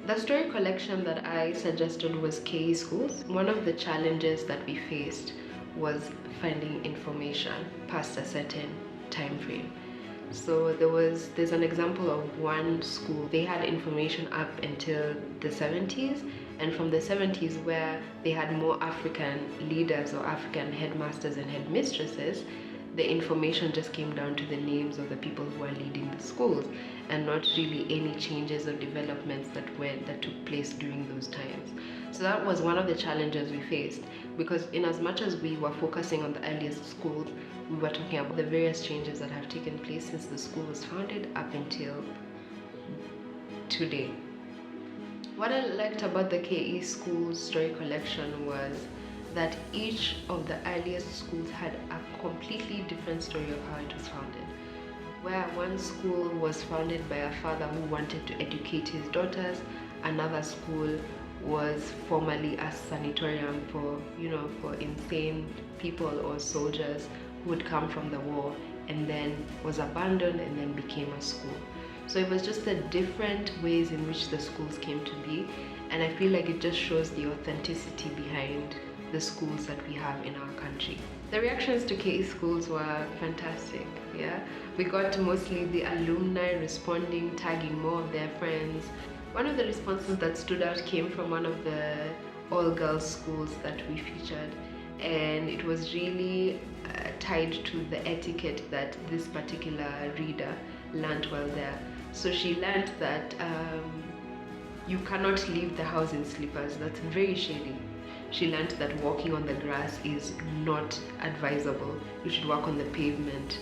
The story collection that I suggested was KE schools. One of the challenges that we faced was finding information past a certain time frame. So there's an example of one school. They had information up until the 70s, and from the 70s, where they had more African leaders or African headmasters and headmistresses, the information just came down to the names of the people who are leading the schools, and not really any changes or developments that took place during those times. So that was one of the challenges we faced, because in as much as we were focusing on the earliest schools, we were talking about the various changes that have taken place since the school was founded up until today. What I liked about the KE school story collection was that each of the earliest schools had a completely different story of how it was founded. Where one school was founded by a father who wanted to educate his daughters, another school was formerly a sanatorium for insane people or soldiers who would come from the war, and then was abandoned and then became a school. So it was just the different ways in which the schools came to be, and I feel like it just shows the authenticity behind the schools that we have in our country. The reactions to KE schools were fantastic. Yeah, we got mostly the alumni responding, tagging more of their friends. One of the responses that stood out came from one of the all-girls schools that we featured, and it was really tied to the etiquette that this particular reader learned while there. So she learned that you cannot leave the house in slippers. That's very shady. She learned that walking on the grass is not advisable. You should walk on the pavement.